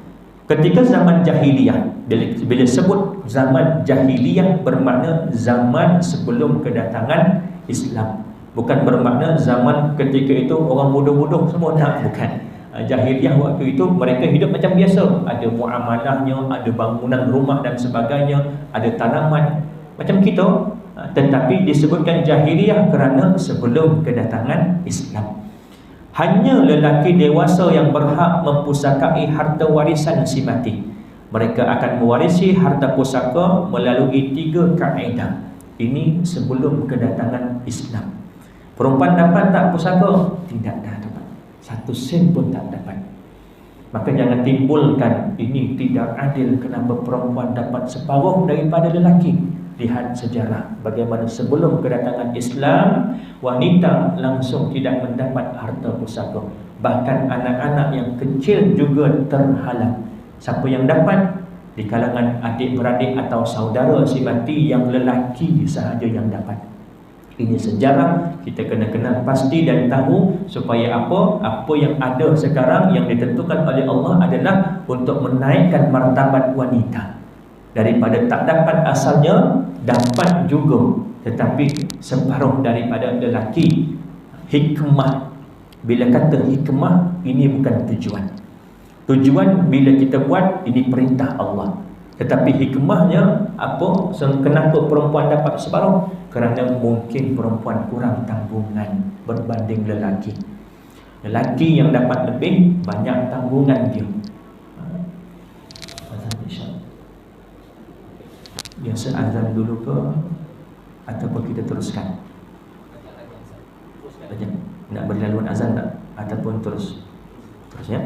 Ketika zaman jahiliyah, bila sebut zaman jahiliyah bermakna zaman sebelum kedatangan Islam, bukan bermakna zaman ketika itu orang bodoh-bodoh semua, tak, bukan. Jahiliyah waktu itu mereka hidup macam biasa, ada muamalahnya, ada bangunan rumah dan sebagainya, ada tanaman macam kita, tetapi disebutkan jahiliyah kerana sebelum kedatangan Islam. Hanya lelaki dewasa yang berhak mempusakai harta warisan si mati. Mereka akan mewarisi harta pusaka melalui 3 kaedah. Ini sebelum kedatangan Islam. Perempuan dapat tak pusaka? Tidak dapat. 1 sen pun tak dapat. Maka jangan timbulkan ini tidak adil, kenapa perempuan dapat separuh daripada lelaki. Lihat sejarah bagaimana sebelum kedatangan Islam, wanita langsung tidak mendapat harta pusaka. Bahkan anak-anak yang kecil juga terhalang. Siapa yang dapat? Di kalangan adik-beradik atau saudara si mati yang lelaki sahaja yang dapat. Ini sejarah, kita kena kenal pasti dan tahu supaya apa? Apa yang ada sekarang yang ditentukan oleh Allah adalah untuk menaikkan martabat wanita. Daripada tak dapat asalnya, dapat juga, tetapi separuh daripada lelaki. Hikmah, bila kata hikmah, ini bukan tujuan. Tujuan bila kita buat, ini perintah Allah. Tetapi hikmahnya apa? Kenapa perempuan dapat separuh? Kerana mungkin perempuan kurang tanggungan berbanding lelaki. Lelaki yang dapat lebih, banyak tanggungan dia. Biasa azan dulu ke ataupun kita teruskan? Nak beri laluan azan tak? Ataupun terus ya?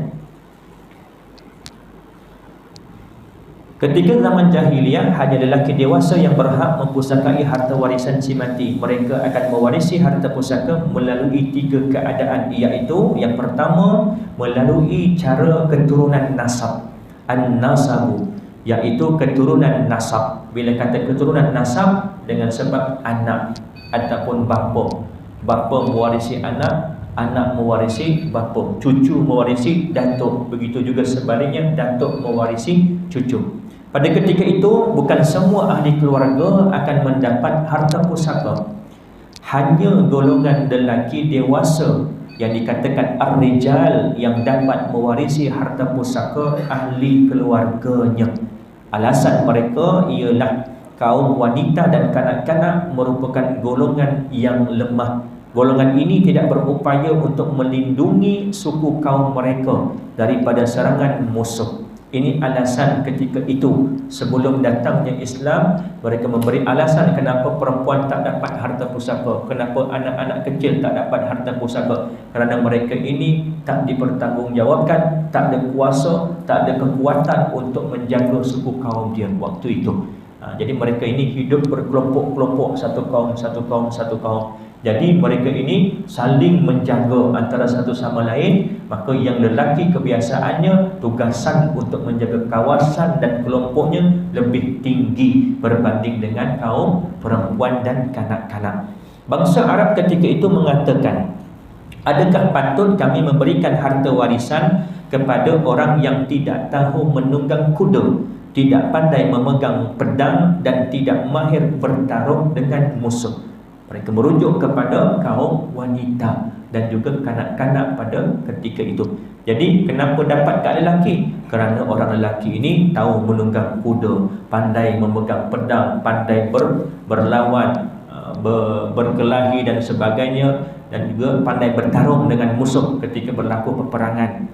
Ketika zaman jahiliyah, hanya lelaki dewasa yang berhak mempusakai harta warisan si mati. Mereka akan mewarisi harta pusaka melalui 3 keadaan, iaitu yang pertama, melalui cara keturunan nasab. An-nasabu, iaitu keturunan nasab. Bila kata keturunan nasab, dengan sebab anak ataupun bapa. Bapa mewarisi anak, anak mewarisi bapa, cucu mewarisi datuk. Begitu juga sebaliknya, datuk mewarisi cucu. Pada ketika itu, bukan semua ahli keluarga akan mendapat harta pusaka. Hanya golongan lelaki dewasa yang dikatakan ar-rijal yang dapat mewarisi harta pusaka ahli keluarganya. Alasan mereka ialah kaum wanita dan kanak-kanak merupakan golongan yang lemah. Golongan ini tidak berupaya untuk melindungi suku kaum mereka daripada serangan musuh. Ini alasan ketika itu. Sebelum datangnya Islam, mereka memberi alasan kenapa perempuan tak dapat harta pusaka, kenapa anak-anak kecil tak dapat harta pusaka. Kerana mereka ini tak dipertanggungjawabkan, tak ada kuasa, tak ada kekuatan untuk menjaga suku kaum dia waktu itu. Jadi mereka ini hidup berkelompok-kelompok, satu kaum. Jadi mereka ini saling menjaga antara satu sama lain. Maka yang lelaki kebiasaannya tugasan untuk menjaga kawasan dan kelompoknya lebih tinggi berbanding dengan kaum perempuan dan kanak-kanak. Bangsa Arab ketika itu mengatakan, adakah patut kami memberikan harta warisan kepada orang yang tidak tahu menunggang kuda, tidak pandai memegang pedang dan tidak mahir bertarung dengan musuh? Mereka merujuk kepada kaum wanita. dan juga kanak-kanak pada ketika itu. Jadi kenapa dapat kat lelaki? Kerana orang lelaki ini tahu menunggang kuda, pandai memegang pedang, pandai berlawan, berkelahi dan sebagainya, dan juga pandai bertarung dengan musuh ketika berlaku peperangan.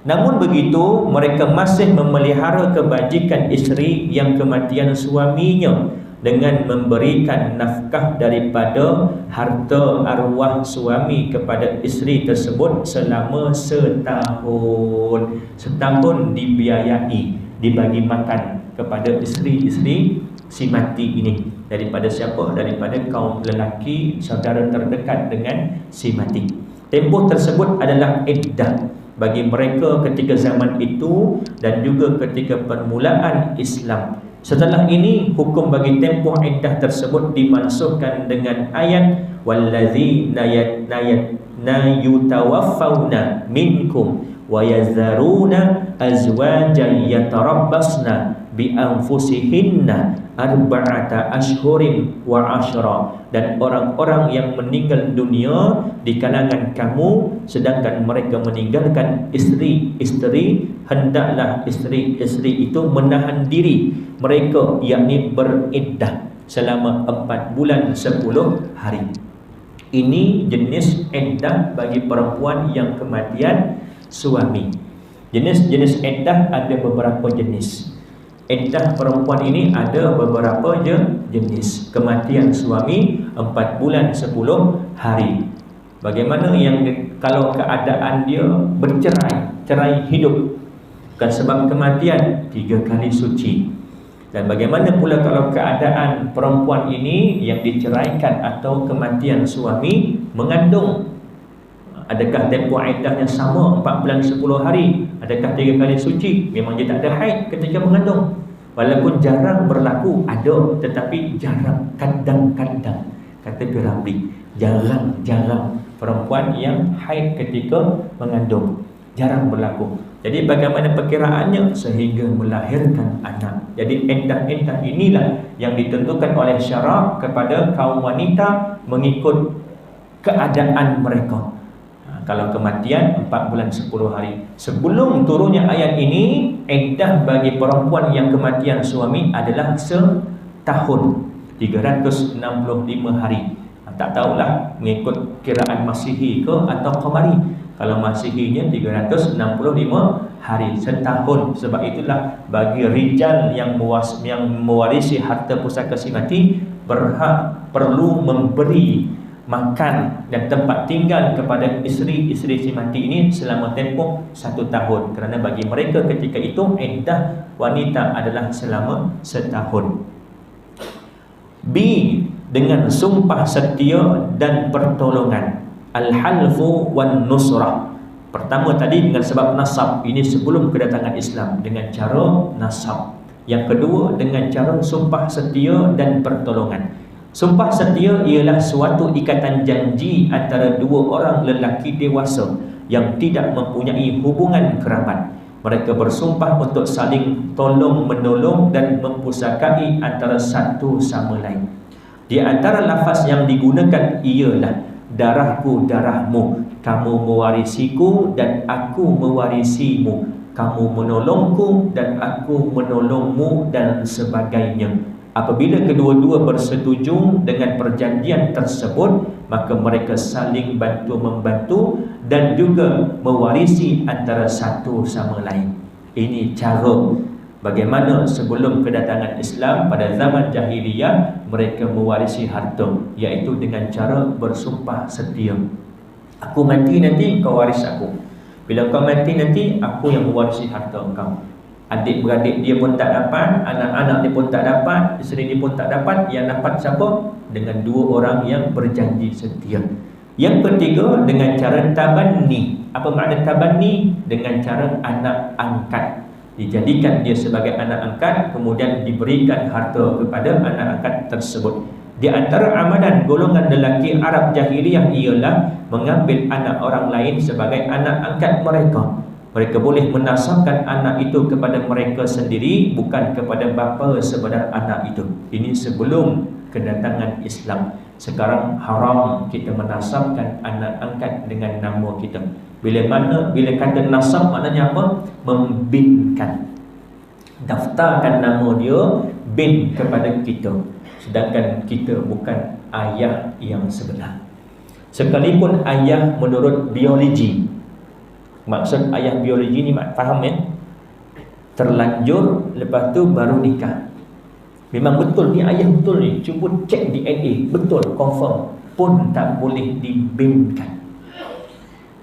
Namun begitu, mereka masih memelihara kebajikan isteri yang kematian suaminya dengan memberikan nafkah daripada harta arwah suami kepada isteri tersebut selama setahun. Setahun dibiayai, dibagi makan kepada isteri-isteri si mati ini. Daripada siapa? Daripada kaum lelaki saudara terdekat dengan si mati. Tempoh tersebut adalah iddah bagi mereka ketika zaman itu dan juga ketika permulaan Islam. Setelah ini, hukum bagi tempoh iddah tersebut dimansuhkan dengan ayat wallazina yutawaffawna minkum wa yazaruna azwajan yatarabbasna bi anfusihinna arba'ata ashhurin wa ashra, dan orang-orang yang meninggal dunia di kalangan kamu sedangkan mereka meninggalkan isteri-isteri, hendaklah isteri-isteri itu menahan diri mereka, yakni beriddah selama 4 bulan 10 hari. Ini jenis iddah bagi perempuan yang kematian suami. Jenis-jenis iddah ada beberapa jenis. Iddah perempuan ini ada beberapa jenis. Kematian suami 4 bulan 10 hari. Bagaimana yang kalau keadaan dia bercerai, cerai hidup, bukan sebab kematian, 3 kali suci. Dan bagaimana pula kalau keadaan perempuan ini yang diceraikan atau kematian suami mengandung? Adakah tempoh iddahnya sama 4 bulan 10 hari? Adakah 3 kali suci? Memang dia tak ada haid ketika mengandung. Walaupun jarang berlaku, ada, tetapi jarang, kadang-kadang. Kata Piramli, jarang-jarang perempuan yang haid ketika mengandung. Jarang berlaku. Jadi bagaimana perkiraannya? Sehingga melahirkan anak. Jadi iddah-iddah inilah yang ditentukan oleh syarak kepada kaum wanita mengikut keadaan mereka. Kalau kematian 4 bulan 10 hari. Sebelum turunnya ayat ini, iddah bagi perempuan yang kematian suami adalah setahun, 365 hari. Tak tahulah mengikut kiraan Masihi ke atau Qamari. Kalau Masihinya 365 hari, setahun. Sebab itulah bagi rijal yang mewarisi harta pusaka si mati, perlu memberi makan dan tempat tinggal kepada isteri-isteri si mati ini selama tempoh 1 tahun. Kerana bagi mereka ketika itu iddah wanita adalah selama setahun. B. Dengan sumpah setia dan pertolongan. Al-halfu wan nusrah. Pertama tadi dengan sebab nasab, ini sebelum kedatangan Islam, dengan cara nasab. Yang kedua dengan cara sumpah setia dan pertolongan. Sumpah setia ialah suatu ikatan janji antara 2 orang lelaki dewasa yang tidak mempunyai hubungan kerabat. Mereka bersumpah untuk saling tolong-menolong dan mempusakai antara satu sama lain. Di antara lafaz yang digunakan ialah darahku darahmu, kamu mewarisiku dan aku mewarisimu, kamu menolongku dan aku menolongmu, dan sebagainya. Apabila kedua-dua bersetuju dengan perjanjian tersebut, maka mereka saling bantu-membantu dan juga mewarisi antara satu sama lain. Ini cara bagaimana sebelum kedatangan Islam pada zaman jahiliyah mereka mewarisi harta, iaitu dengan cara bersumpah setia. Aku mati nanti kau waris aku. Bila kau mati nanti aku yang mewarisi harta kau. Adik-beradik dia pun tak dapat, anak-anak dia pun tak dapat, isteri dia pun tak dapat. Yang dapat siapa? Dengan 2 orang yang berjanji setia. Yang ketiga dengan cara tabanni. Apa makna tabanni? Dengan cara anak angkat. Dijadikan dia sebagai anak angkat, kemudian diberikan harta kepada anak angkat tersebut. Di antara amalan golongan lelaki Arab jahiliyah ialah mengambil anak orang lain sebagai anak angkat mereka. Mereka boleh menasabkan anak itu kepada mereka sendiri, bukan kepada bapa sebenar anak itu. Ini sebelum kedatangan Islam. Sekarang haram kita menasabkan anak angkat dengan nama kita. Bila kata nasab maknanya apa? Membinkan. Daftarkan nama dia, bin kepada kita, sedangkan kita bukan ayah yang sebenar. Sekalipun ayah menurut biologi, maksud ayah biologi ni faham ya? Terlanjur, lepas tu baru nikah. Memang betul ni ayah betul ni, cuba cek DNA, betul, confirm, pun tak boleh dibinkan.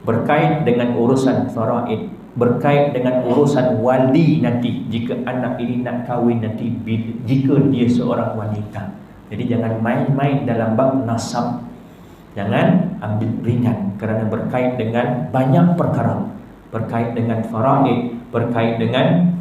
Berkait dengan urusan faraid, berkait dengan urusan wali nanti, jika anak ini nak kahwin nanti, jika dia seorang wanita. Jadi jangan main-main dalam bab nasab, jangan ambil ringan, kerana berkait dengan banyak perkara, berkait dengan faraid, berkait dengan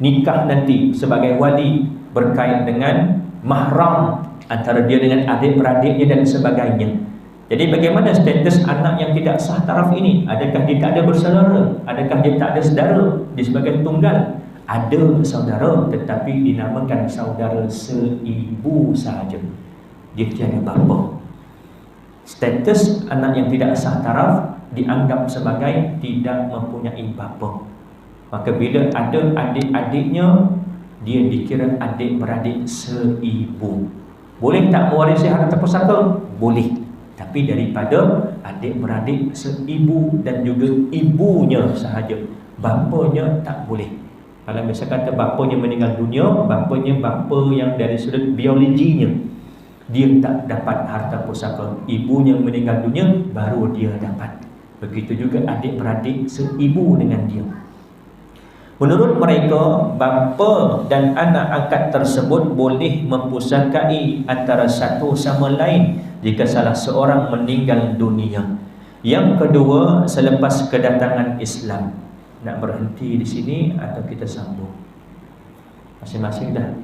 nikah nanti sebagai wali, berkait dengan mahram antara dia dengan adik-beradiknya dan sebagainya. Jadi bagaimana status anak yang tidak sah taraf ini? Adakah dia tak ada bersaudara? Adakah dia tak ada saudara? Dia sebagai tunggal. Ada saudara, tetapi dinamakan saudara seibu sahaja. Dia tiada bapa. Status anak yang tidak sah taraf dianggap sebagai tidak mempunyai bapa. Maka bila ada adik-adiknya, dia dikira adik-beradik seibu. Boleh tak mewarisi harta pusaka? Boleh. Tapi daripada adik-beradik seibu dan juga ibunya sahaja, bapanya tak boleh. Kalau misalnya kata bapanya meninggal dunia, bapanya bapa yang dari sudut biologinya, dia tak dapat harta pusaka. Ibunya meninggal dunia, baru dia dapat. Begitu juga adik-beradik seibu dengan dia. Menurut mereka, bapa dan anak angkat tersebut boleh mempusakai antara satu sama lain jika salah seorang meninggal dunia. Yang kedua, selepas kedatangan Islam. Nak berhenti di sini atau kita sambung? Masing-masing dah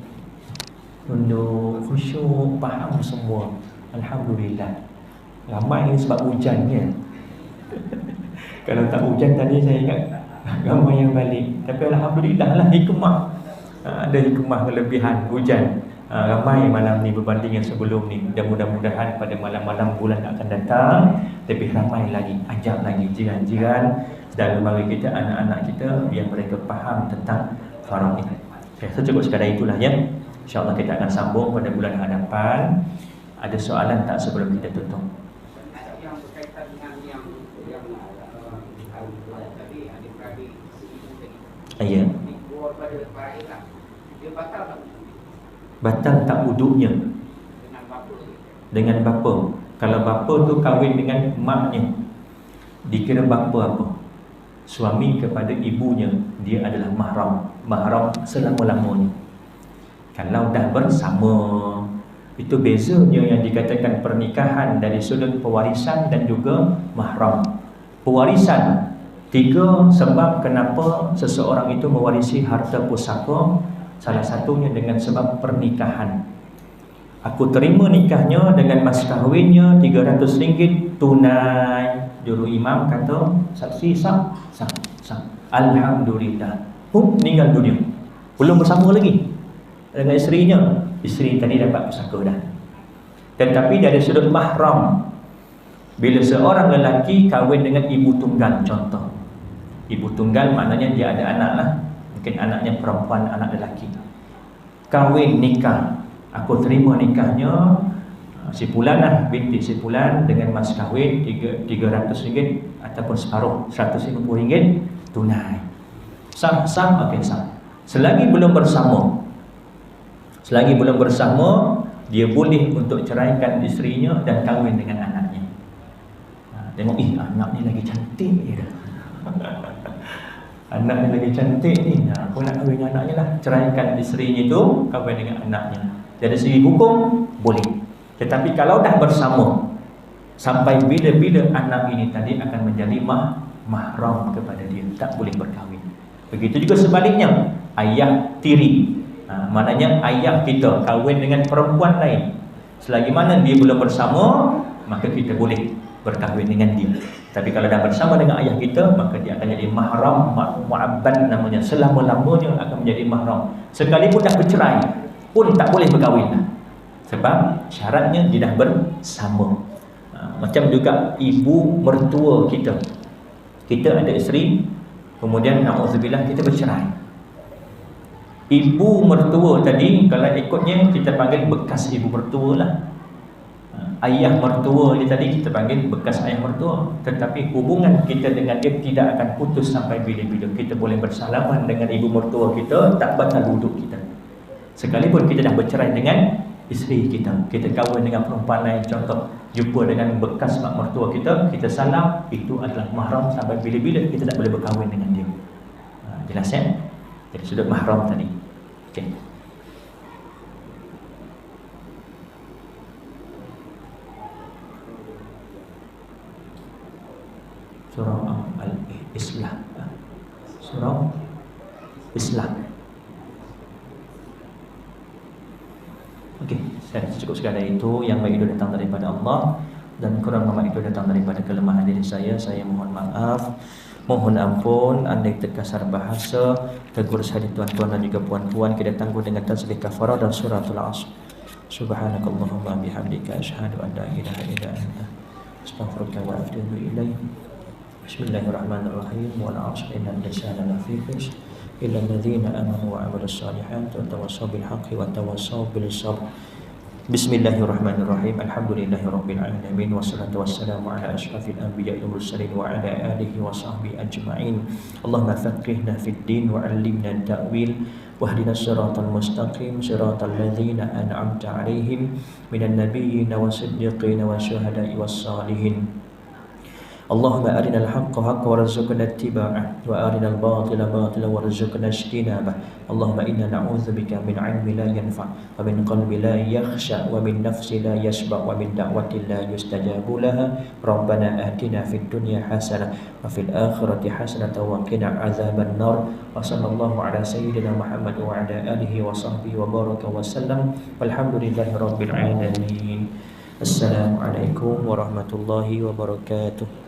tunduk, khusyuk, faham semua. Alhamdulillah. Ramai ini sebab hujannya. Kalau tak hujan tadi saya ingat ramai yang balik. Tapi Alhamdulillah lah, hikmah. Ada hikmah kelebihan hujan. Ramai malam ni berbanding yang sebelum ni. Dan mudah-mudahan pada malam-malam bulan akan datang lebih ramai lagi. Ajak lagi jiran-jiran dan bagi kita, anak-anak kita, biar mereka faham tentang faraid. Okay, so cukup sekadar itulah ya. InsyaAllah kita akan sambung pada bulan hadapan. Ada soalan tak sebelum kita tutup? Yang berkaitan dengan yang tadi adik-beradik Ya. Keluar pada faraid lah, dia batal tak? Batal tak wuduknya? Dengan bapa. Dengan bapa. Kalau bapa tu kahwin dengan maknya, dikira bapa apa? Suami kepada ibunya, dia adalah mahram. Mahram selama-lamanya. Kalau dah bersama, itu bezanya yang dikatakan pernikahan dari sudut pewarisan dan juga mahram. Pewarisan, 3 sebab kenapa seseorang itu mewarisi harta pusaka. Salah satunya dengan sebab pernikahan. Aku terima nikahnya dengan mas kahwinnya RM300 tunai. Juru imam kata, saksi sah, sah, sah. Alhamdulillah. Meninggal dunia. Belum bersama lagi dengan isterinya. Isteri tadi dapat pusaka dah. Tetapi dari sudut mahram, bila seorang lelaki kahwin dengan ibu tunggal, contoh. Ibu tunggal maknanya dia ada anak lah. Mungkin anaknya perempuan, anak lelaki. Kahwin, nikah. Aku terima nikahnya si Fulan lah, binti si Fulan, dengan mas kahwin RM300 ataupun separuh RM150 tunai. Sah, sah, okey sah. Selagi belum bersama, dia boleh untuk ceraikan isterinya dan kahwin dengan anaknya. Tengok, anak ni lagi cantik ni dah. Anak ni lagi cantik ni, aku nak kahwin dengan anaknya lah. Ceraikan isterinya tu, kahwin dengan anaknya. Dari segi hukum, boleh. Tetapi kalau dah bersama, sampai bila-bila anak ini tadi akan menjadi mahram kepada dia, tak boleh berkahwin. Begitu juga sebaliknya, ayah tiri, maknanya ayah kita kahwin dengan perempuan lain, selagi mana dia belum bersama, maka kita boleh berkahwin dengan dia. Tapi kalau dah bersama dengan ayah kita, maka dia akan jadi mahram, mu'abbad namanya, selama-lamanya akan menjadi mahram. Sekalipun dah bercerai pun tak boleh berkahwin lah. Sebab syaratnya dia dah bersama. Macam juga ibu mertua kita. Kita ada isteri, kemudian na'udzubillah kita bercerai. Ibu mertua tadi, kalau ikutnya kita panggil bekas ibu mertua lah. Ayah mertua dia tadi kita panggil bekas ayah mertua. Tetapi hubungan kita dengan dia tidak akan putus sampai bila-bila. Kita boleh bersalaman dengan ibu mertua kita, tak batal wuduk kita. Sekalipun kita dah bercerai dengan isteri kita, kita kahwin dengan perempuan lain, contoh jumpa dengan bekas mak mertua kita, kita salam, itu adalah mahram sampai bila-bila, kita tak boleh berkahwin dengan dia. Jelas ya? Jadi sudut mahram tadi. Okey. Surah Al-Islam. Surah Islam. Okey, saya cukup sekadar itu. Yang baik itu datang daripada Allah, dan kurang mamak itu datang daripada kelemahan diri saya. Saya mohon maaf, mohon ampun. Andai terkasar bahasa, tegur saya tuan-tuan dan juga puan-puan, kita tangguh dengan tasbih kafarah dan suratul Asr. Subhanakallahumma bihamdika asyhadu an la ilaha illa anta astaghfiruka wa atubu ilaik. Bismillahirrahmanirrahim. Wal 'asri innal insana lafi khusr illa alladhina amanu wa 'amilus salihati wa tawassaw bil haqqi wa tawassaw bis sabr. Bismillahirrahmanirrahim. Alhamdulillahirabbil alamin, wassalatu wassalamu ala asyrafil anbiya'i wal mursalin wa ala alihi wa sahbihi ajma'in. Allahumma faqihna fid din wa 'allimna at-ta'wil wahdinas siratal mustaqim siratal ladzina an'amta 'alaihim minan nabiyyin was-siddiqin wasyuhada'i was-salihin. Allahumma arinal haqqa haqqan warzuqna ittiba'ah wa arinal batila batilan warzuqna ijtinabah. Allahumma inna na'udzubika min 'ilmin la yanfa' wa min qalbin la yakhsha wa min nafsin la yashba' wa min da'watin la yustajabu laha. Rabbana atina fid dunya hasanah wa fil akhirati hasanah wa qina 'adzaban nar. Wa sallallahu ala sayyidina Muhammad wa ala alihi wa sahbihi wa baraka wa sallam. Walhamdulillahirabbil alamin. Assalamualaikum warahmatullahi wabarakatuh.